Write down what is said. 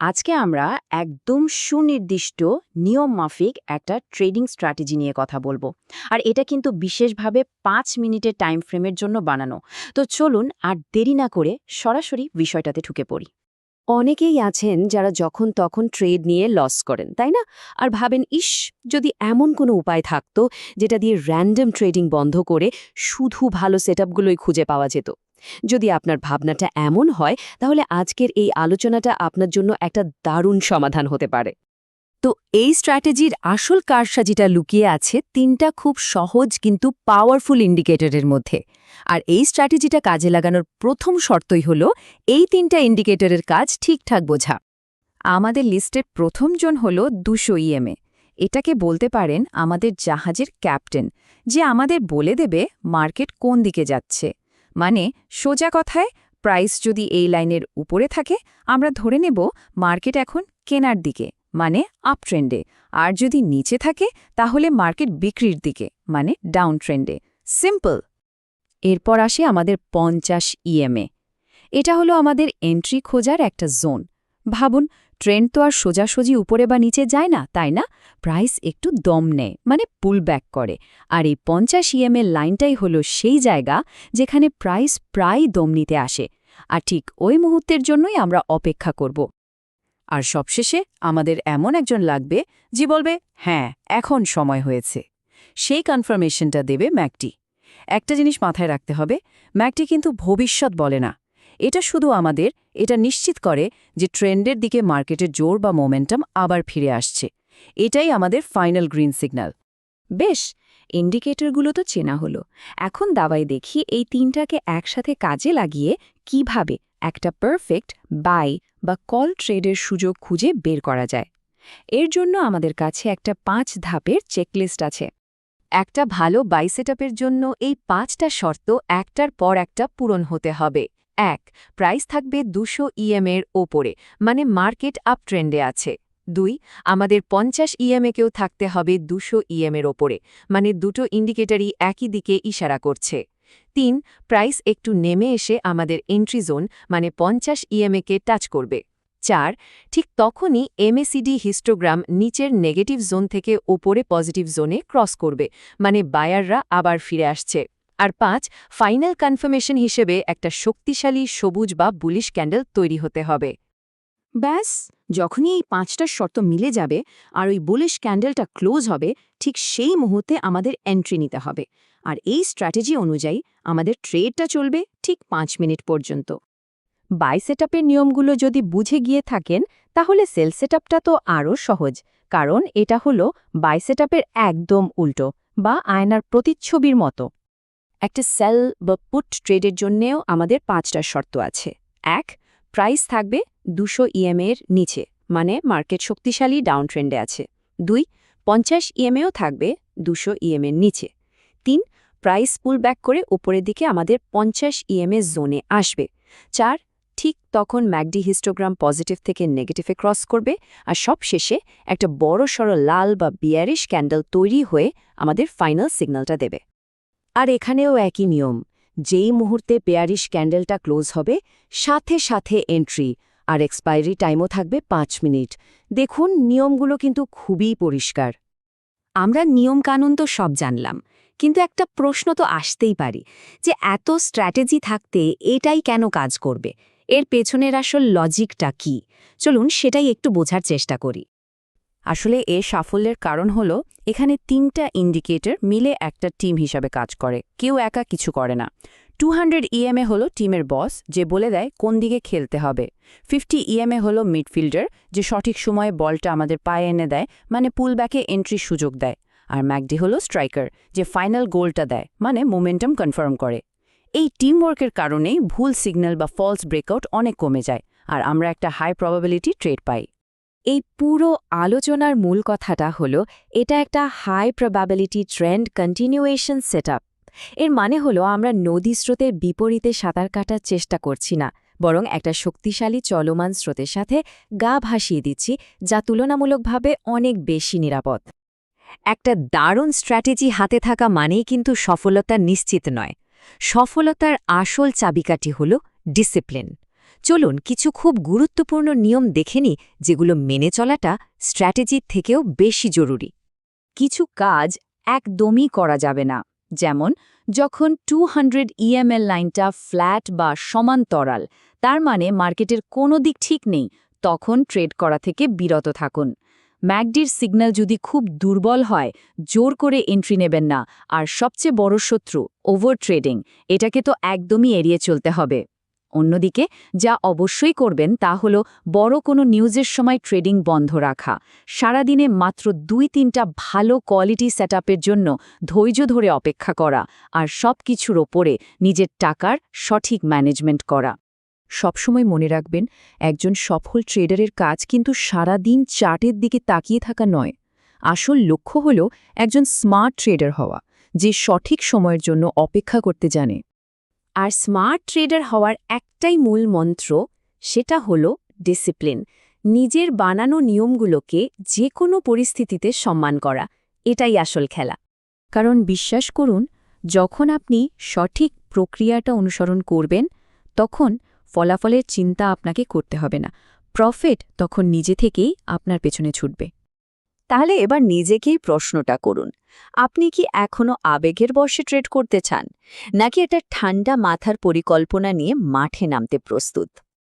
আজকে আমরা একদম সুনির্দিষ্ট নিয়ম মাফিক একটা ট্রেডিং স্ট্র্যাটেজি নিয়ে কথা বলবো। আর এটা কিন্তু বিশেষভাবে 5 মিনিটের টাইম ফ্রেমের জন্য বানানো। তো চলুন আর দেরি না করে সরাসরি বিষয়টাতে ঢুকে পড়ি। অনেকেই আছেন যারা যখন তখন ট্রেড নিয়ে লস করেন, তাই না? আর ভাবেন, ইস, যদি এমন কোনো উপায় থাকতো যেটা দিয়ে র্যান্ডম ট্রেডিং বন্ধ করে শুধু ভালো সেটআপগুলোই খুঁজে পাওয়া যেত। যদি আপনার ভাবনাটা এমন হয়, তাহলে আজকের এই আলোচনাটা আপনার জন্য একটা দারুণ সমাধান হতে পারে। তো এই স্ট্র্যাটেজির আসল কারসাজিটা লুকিয়ে আছে তিনটা খুব সহজ কিন্তু পাওয়ারফুল ইন্ডিকেটরের মধ্যে। আর এই স্ট্র্যাটেজিটা কাজে লাগানোর প্রথম শর্তই হলো এই তিনটা ইন্ডিকেটরের কাজ ঠিকঠাক বোঝা। আমাদের লিস্টের প্রথমজন হল 200 ইএমএ। এটাকে বলতে পারেন আমাদের জাহাজের ক্যাপ্টেন, যে আমাদের বলে দেবে মার্কেট কোন দিকে যাচ্ছে। মানে সোজা কথায়, প্রাইস যদি এই লাইনের উপরে থাকে, আমরা ধরে নেব মার্কেট এখন কেনার দিকে, মানে আপ ট্রেন্ডে। আর যদি নিচে থাকে, তাহলে মার্কেট বিক্রির দিকে, মানে ডাউন ট্রেন্ডে। সিম্পল। এরপর আসে আমাদের 50 ইএমএ। এটা হলো আমাদের এন্ট্রি খোঁজার একটা জোন। ভাবুন, ট্রেন্ড তো আর সোজাসুজি উপরে বা নিচে যায় না, তাই না? প্রাইস একটু দম নেয়, মানে পুল ব্যাক করে। আর এই 50 ইএমএর লাইনটাই হলো সেই জায়গা যেখানে প্রাইস প্রায় দম নিতে আসে। আর ঠিক ওই মুহূর্তের জন্যই আমরা অপেক্ষা করব। আর সবশেষে আমাদের এমন একজন লাগবে যে বলবে, হ্যাঁ, এখন সময় হয়েছে। সেই কনফার্মেশনটা দেবে ম্যাকডি। একটা জিনিস মাথায় রাখতে হবে, ম্যাকডি কিন্তু ভবিষ্যৎ বলে না। এটা নিশ্চিত করে যে ট্রেন্ডের দিকে মার্কেটের জোর বা মোমেন্টাম আবার ফিরে আসছে। এটাই আমাদের ফাইনাল গ্রিন সিগন্যাল। বেশ, ইন্ডিকেটরগুলো তো চেনা হলো। এখন দাবাই দেখি এই তিনটাকে একসাথে কাজে লাগিয়ে কিভাবে একটা পারফেক্ট বাই বা কল ট্রেডের সুযোগ খুঁজে বের করা যায়। এর জন্য আমাদের কাছে একটা 5 ধাপের চেকলিস্ট আছে। একটা ভালো বাই সেটআপের জন্য এই 5টা শর্ত একটার পর একটা পূরণ হতে হবে। 1. প্রাইস থাকবে 200 ইএমএর ওপরে, মানে মার্কেট আপ ট্রেন্ডে আছে। 2. আমাদের 50 ইএমএকেও থাকতে হবে 200 ইএমএর ওপরে, মানে দুটো ইন্ডিকেটরই একই দিকে ইশারা করছে। 3. প্রাইস একটু নেমে এসে আমাদের এন্ট্রি জোন, মানে 50 ইএমএকে টাচ করবে। 4. ঠিক তখনই এমএসিডি হিস্টোগ্রাম নিচের নেগেটিভ জোন থেকে ওপরে পজিটিভ জোনে ক্রস করবে, মানে বায়াররা আবার ফিরে আসছে। আর 5. ফাইনাল কনফার্মেশন হিসেবে একটা শক্তিশালী সবুজ বা বুলিশ ক্যান্ডেল তৈরি হতে হবে। ব্যাস, যখনই এই 5টা শর্ত মিলে যাবে আর ওই বুলিশ ক্যান্ডেলটা ক্লোজ হবে, ঠিক সেই মুহূর্তে আমাদের এন্ট্রি নিতে হবে। আর এই স্ট্র্যাটেজি অনুযায়ী আমাদের ট্রেডটা চলবে ঠিক 5 মিনিট পর্যন্ত। বাই সেটআপের নিয়মগুলো যদি বুঝে গিয়ে থাকেন, তাহলে সেল সেটআপটা তো আরও সহজ, কারণ এটা হলো বাই সেটআপের একদম উল্টো, বা আয়নার প্রতিচ্ছবির মতো। একটা সেল বা পুট ট্রেডের জন্যেও আমাদের 5টা শর্ত আছে। 1. প্রাইস থাকবে 200 ইএমএর নিচে, মানে মার্কেট শক্তিশালী ডাউন ট্রেন্ডে আছে। 2. 50 ইএমএও থাকবে 200 ইএমএর নিচে। 3. প্রাইস পুল ব্যাক করে উপরের দিকে আমাদের 50 ইএমএ জোনে আসবে। 4. ঠিক তখন ম্যাকডি হিস্টোগ্রাম পজিটিভ থেকে নেগেটিভে ক্রস করবে। আর সব শেষে একটা বড়সড় লাল বা বিয়ারিশ ক্যান্ডেল তৈরি হয়ে আমাদের ফাইনাল সিগন্যালটা দেবে। আর এখানেও একই নিয়ম, যেই মুহূর্তে বেয়ারিশ ক্যান্ডেলটা ক্লোজ হবে, সাথে সাথে এন্ট্রি। আর এক্সপায়ারি টাইমও থাকবে 5 মিনিট। দেখুন, নিয়মগুলো কিন্তু খুবই পরিষ্কার। আমরা নিয়মকানুন তো সব জানলাম, কিন্তু একটা প্রশ্ন তো আসতেই পারি, যে এত স্ট্র্যাটেজি থাকতে এটাই কেন কাজ করবে? এর পেছনের আসল লজিকটা কি? চলুন সেটাই একটু বোঝার চেষ্টা করি। আসলে এর সাফল্যের কারণ হলো এখানে 3টা ইন্ডিকেটর মিলে একটা টিম হিসাবে কাজ করে, কেউ একা কিছু করে না। 200 ইএমএ হলো টিমের বস, যে বলে দেয় কোন দিকে খেলতে হবে। 50 ইএমএ হলো মিডফিল্ডার, যে সঠিক সময়ে বলটা আমাদের পায়ে এনে দেয়, মানে পুলব্যাকে এন্ট্রির সুযোগ দেয়। আর ম্যাকডি হলো স্ট্রাইকার, যে ফাইনাল গোলটা দেয়, মানে মোমেন্টাম কনফার্ম করে। এই টিমওয়ার্কের কারণেই ভুল সিগন্যাল বা ফলস ব্রেকআউট অনেক কমে যায়, আর আমরা একটা হাই প্রবাবিলিটি ট্রেড পাই। এই পুরো আলোচনার মূল কথাটা হলো, এটা একটা high probability trend continuation setup. এর মানে হলো আমরা নদী স্রোতের বিপরীতে সাঁতার কাটার চেষ্টা করছি না, বরং একটা শক্তিশালী চলমান স্রোতের সাথে গা ভাসিয়ে দিচ্ছি, যা তুলনামূলকভাবে অনেক বেশি নিরাপদ। একটা দারুণ স্ট্র্যাটেজি হাতে থাকা মানেই কিন্তু সফলতা নিশ্চিত নয়। সফলতার আসল চাবিকাঠি হল ডিসিপ্লিন। চলুন কিছু খুব গুরুত্বপূর্ণ নিয়ম দেখে নিই যেগুলো মেনে চলাটা স্ট্র্যাটেজির থেকেও বেশি জরুরি। কিছু কাজ একদমই করা যাবে না, যেমন যখন 200 EML লাইনটা ফ্ল্যাট বা সমান্তরাল, তার মানে মার্কেটের কোনো দিক ঠিক নেই, তখন ট্রেড করা থেকে বিরত থাকুন। ম্যাকডির সিগন্যাল যদি খুব দুর্বল হয়, জোর করে এন্ট্রি নেবেন না। আর সবচেয়ে বড় শত্রু ওভার ট্রেডিং, এটাকে তো একদমই এড়িয়ে চলতে হবে। অন্যদিকে যা অবশ্যই করবেন তা হলো বড় কোনো নিউজের সময় ট্রেডিং বন্ধ রাখা, সারাদিনে মাত্র 2-3টা ভালো কোয়ালিটি সেটআপের জন্য ধৈর্য ধরে অপেক্ষা করা, আর সব কিছুর ওপরে নিজের টাকার সঠিক ম্যানেজমেন্ট করা। সবসময় মনে রাখবেন, একজন সফল ট্রেডারের কাজ কিন্তু সারাদিন চার্টের দিকে তাকিয়ে থাকা নয়। আসল লক্ষ্য হল একজন স্মার্ট ট্রেডার হওয়া, যে সঠিক সময়ের জন্য অপেক্ষা করতে জানে। আর স্মার্ট ট্রেডার হওয়ার একটাই মূল মন্ত্র, সেটা হলো ডিসিপ্লিন। নিজের বানানো নিয়মগুলোকে যে কোনো পরিস্থিতিতে সম্মান করা, এটাই আসল খেলা। কারণ বিশ্বাস করুন, যখন আপনি সঠিক প্রক্রিয়াটা অনুসরণ করবেন, তখন ফলাফলের চিন্তা আপনাকে করতে হবে না। প্রফিট তখন নিজে থেকেই আপনার পেছনে ছুটবে। তাহলে এবার নিজেকেই প্রশ্নটা করুন, আপনি কি এখনো আবেগের বশে ট্রেড করতে চান, নাকি একটা ঠান্ডা মাথার পরিকল্পনা নিয়ে মাঠে নামতে প্রস্তুত?